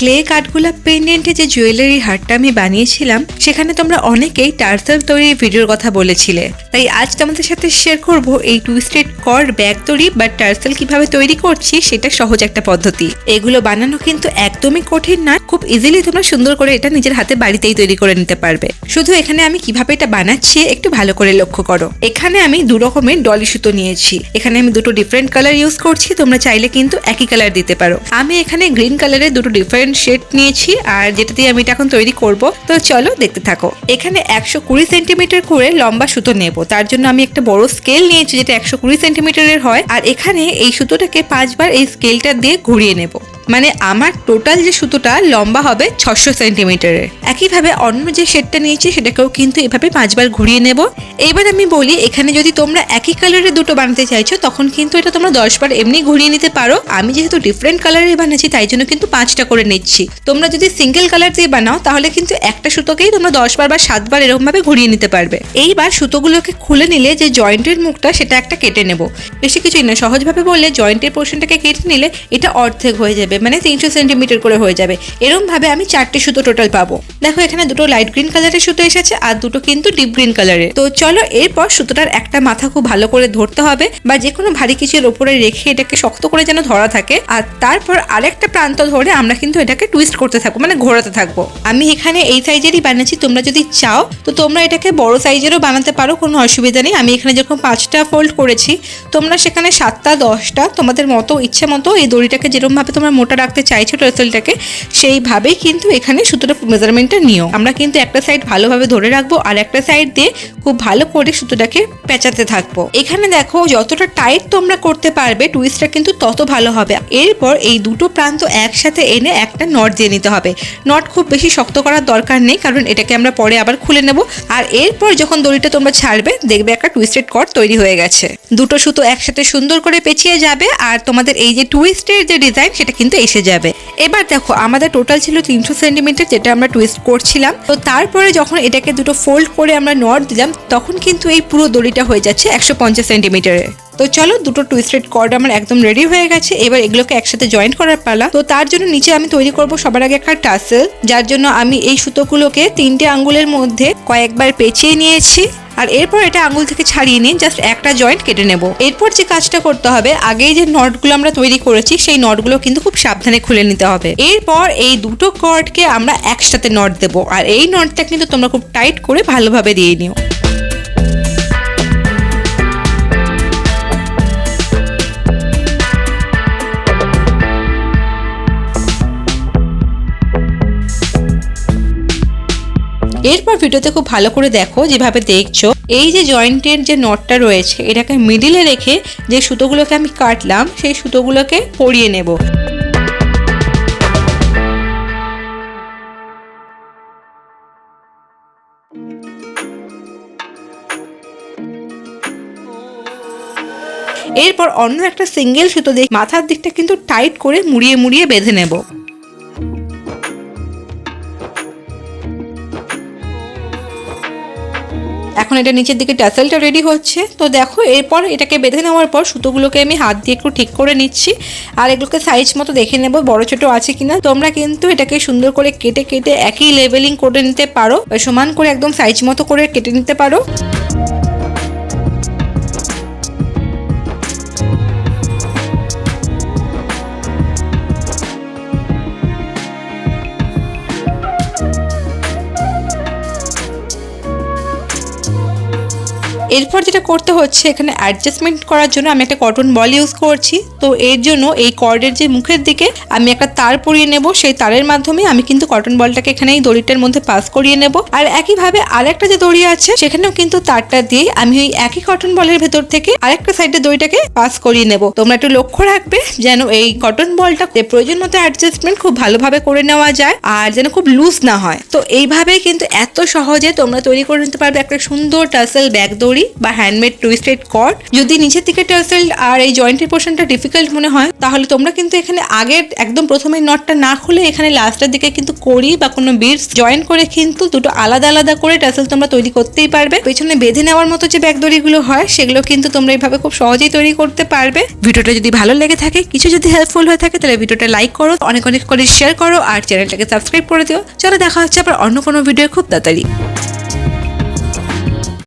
Clay কাঠগোলাপ পেন্ডেন্টে যে jewellery হারটা আমি বানিয়েছিলাম সেখানে তোমরা অনেকেই টার্সেল তৈরির ভিডিওর কথা বলেছিলে, তাই আজ তোমাদের সাথে শেয়ার করব এই টুইস্টেড কর্ড ব্যাগ দড়ি বা টার্সেল কিভাবে তৈরি করছি সেটা সহজ একটা পদ্ধতি। এগুলো বানানো কিন্তু একদমই কঠিন না, খুব ইজিলি তোমরা সুন্দর করে এটা নিজের হাতে বাড়িতেই তৈরি করে নিতে পারবে। শুধু এখানে আমি কিভাবে এটা বানাচ্ছি একটু ভালো করে লক্ষ্য করো। এখানে আমি দু রকমের ডলি সুতো নিয়েছি, এখানে আমি দুটো ডিফারেন্ট কালার ইউজ করছি, তোমরা চাইলে কিন্তু একই কালার দিতে পারো। আমি এখানে গ্রিন কালারের দুটো ডিফারেন্ট শেড নিয়েছি আর যেটা দিয়ে আমি এটা এখন তৈরি করব। তো চলো দেখতে থাকো। এখানে 120 সেন্টিমিটার করে লম্বা সুতো নেব, তার জন্য আমি একটা বড় স্কেল নিয়েছি যেটা 120 সেন্টিমিটারের হয়। আর এখানে এই সুতোটাকে 5 বার এই স্কেলটা দিয়ে ঘুরিয়ে নেব, মানে আমার টোটাল যে সুতোটা লম্বা হবে 600 সেন্টিমিটারের। একইভাবে অন্য যে শেডটা নিয়েছি সেটাকেও কিন্তু এভাবে 5 বার ঘুরিয়ে নেব। এবার আমি বলি, এখানে যদি তোমরা একই কালারের দুটো বানাতে চাইছো তখন কিন্তু এটা তোমরা 10 বার এমনি ঘুরিয়ে নিতে পারো। আমি যেহেতু ডিফারেন্ট কালারের বানাচ্ছি তাই জন্য কিন্তু 5টা করে নিচ্ছি। তোমরা যদি সিঙ্গেল কালার দিয়ে বানাও তাহলে কিন্তু একটা সুতোকেই তোমরা 10 বার বা 7 বার এরকম ভাবে ঘুরিয়ে নিতে পারবে। এইবার সুতোগুলোকে খুলে নিলে যে জয়েন্টের মুখটা সেটা একটা কেটে নেব। বেশি কিছুই না, সহজভাবে বললে জয়েন্টের পোর্শনটাকে কেটে নিলে এটা অর্ধেক হয়ে যাবে, মানে 300 সেন্টিমিটার করে হয়ে যাবে। এরকম ভাবে আমি 4টে সুতো টোটাল পাবো। দেখো এখানে দুটো লাইট গ্রিন কালারের সুতো এসেছে আর দুটো কিন্তু ডিপ গ্রিন কালারের। তো চলো এরপর সুতোটার একটা মাথা খুব ভালো করে ধরতে হবে, বা যে কোনো ভারী কিছুর উপরে রেখে এটাকে শক্ত করে যেন ধরা থাকে। আর তারপর আরেকটা প্রান্ত ধরে আমরা কিন্তু এটাকে টুইস্ট করতে থাকবো, মানে ঘোরাতে থাকবো। আমি এখানে এই সাইজেরই বানিয়েছি, তোমরা যদি চাও তো তোমরা এটাকে বড় সাইজেরও বানাতে পারো, কোনো অসুবিধা নেই। আমি এখানে যেরকম 5টা ফোল্ড করেছি, তোমরা সেখানে 7টা 10টা তোমাদের মতো ইচ্ছে মতো এই দড়িটাকে যেরকম ভাবে তোমরা মোটা রাখতে চাইছো টার্সেলটাকে সেইভাবেই কিন্তু এখানে সুতোটা মেজারমেন্টটা নিও। আমরা কিন্তু একটা সাইড ভালোভাবে ধরে রাখবো আর একটা সাইড দিয়ে খুব ভালো করে সুতোটাকে পেঁচাতে থাকবো। এখানে দেখো যতটা টাইট তোমরা করতে পারবে টুইস্টটা কিন্তু তত ভালো হবে। এরপর এই দুটো প্রান্ত একসাথে এনে একটা নট দিয়ে নিতে হবে। নট খুব বেশি শক্ত করার দরকার নেই, কারণ এটাকে আমরা পরে আবার খুলে নেব। আর এরপর যখন দড়িটা তোমরা ছাড়বে দেখবে একটা টুইস্টেড কর্ড তৈরি হয়ে গেছে। দুটো সুতো একসাথে সুন্দর করে পেঁচিয়ে যাবে আর তোমাদের এই যে টুইস্টের যে ডিজাইন সেটা কিন্তু এসে যাবে। এবার দেখো আমাদের টোটাল ছিল 300 সেন্টিমিটার যেটা আমরা টুইস্ট করছিলাম। তো তারপরে যখন এটাকে দুটো ফোল্ড করে আমরা নট দিলাম তখন কিন্তু এই পুরো দড়িটা হয়ে যাচ্ছে 150 সেন্টিমিটারের। তো চলো দুটো টুইস্টেড কর্ড আমার একদম রেডি হয়ে গেছে। এবার এগুলোকে একসাথে জয়েন্ট করার পালা। তো তার জন্য নিচে আমি তৈরি করব সবার আগে একটা টাসেল, যার জন্য আমি এই সুতোগুলোকে 3টে আঙ্গুলের মধ্যে কয়েকবার পেঁচিয়ে নিয়েছি। আর এরপর এটা আঙুল থেকে ছাড়িয়ে নিয়ে জাস্ট একটা জয়েন্ট কেটে নেব। এরপর যে কাজটা করতে হবে, আগেই যে নটগুলো আমরা তৈরি করেছি সেই নটগুলো কিন্তু খুব সাবধানে খুলে নিতে হবে। এরপর এই দুটো কর্ডকে আমরা একসাথে নট দেব, আর এই নটটা কিন্তু তোমরা খুব টাইট করে ভালোভাবে দিয়ে নিও। এরপর ভিডিওতে খুব ভালো করে দেখো, যেভাবে দেখছো এই যে জয়েন্টের যে নটটা রয়েছে এটাকে মিডিলে রেখে যে সুতোগুলোকে আমি কাটলাম সেই সুতোগুলোকে পরিয়ে নেব। এরপর অন্য একটা সিঙ্গেল সুতো দিয়ে মাথার দিকটা কিন্তু টাইট করে মুড়িয়ে মুড়িয়ে বেঁধে নেব। এখন এটা নিচের দিকে টাসেলটা রেডি হচ্ছে। তো দেখো এরপর এটাকে বেঁধে নেওয়ার পর সুতোগুলোকে আমি হাত দিয়ে একটু ঠিক করে নিচ্ছি আর এগুলোকে সাইজ মতো দেখে নেব বড় ছোট আছে কিনা। তোমরা কিন্তু এটাকে সুন্দর করে কেটে কেটে একই লেভেলিং করে নিতে পারো, সমান করে একদম সাইজ মতো করে কেটে নিতে পারো। এরপর যেটা করতে হচ্ছে, এখানে অ্যাডজাস্টমেন্ট করার জন্য আমি একটা কটন বল ইউজ করছি। তো এর জন্য এই কর্ডের যে মুখের দিকে আমি একটা তার পরিয়ে নেব, সেই তারের মাধ্যমে আমি কিন্তু কটন বলটাকে এখানে এই দড়িটার মধ্যে পাস করিয়ে নেব। আর একইভাবে আরেকটা যে দড়ি আছে সেখানেও কিন্তু তারটা দিয়ে আমি ওই একই কটন বলের ভেতর থেকে আরেকটা সাইডের দড়িটাকে পাস করিয়ে নেব। তোমরা একটু লক্ষ্য রাখবে যেন এই কটন বলটা প্রয়োজন মতো অ্যাডজাস্টমেন্ট খুব ভালোভাবে করে নেওয়া যায় আর যেন খুব লুজ না হয়। তো এইভাবে কিন্তু এত সহজে তোমরা তৈরি করে নিতে পারবে একটা সুন্দর টাসেল ব্যাগ দড়ি। দড়ি বা হ্যান্ডমেড টুইস্টেড কর্ড। যদি নিচের দিকে টার্সেল আর এই জয়েন্টের পোর্শনটা ডিফিকাল্ট মনে হয় তাহলে তোমরা কিন্তু এখানে আগের একদম প্রথমে নটটা না খুলে এখানে লাস্টের দিকে কিন্তু কড়ি বা কোনো বিডস জয়েন করে কিন্তু দুটো আলাদা আলাদা করে টার্সেল তোমরা তৈরি করতেই পারবে। পেছনে বেঁধে নেওয়ার মতো যে ব্যাগ দড়িগুলো হয় সেগুলো কিন্তু তোমরা এইভাবে খুব সহজেই তৈরি করতে পারবে। ভিডিওটা যদি ভালো লেগে থাকে, কিছু যদি হেল্পফুল হয়ে থাকে তাহলে ভিডিওটা লাইক করো, অনেক অনেক করে শেয়ার করো আর চ্যানেলটাকে সাবস্ক্রাইব করে দিও। চলো দেখা হচ্ছে আবার অন্য কোনো ভিডিও খুব তাড়াতাড়ি।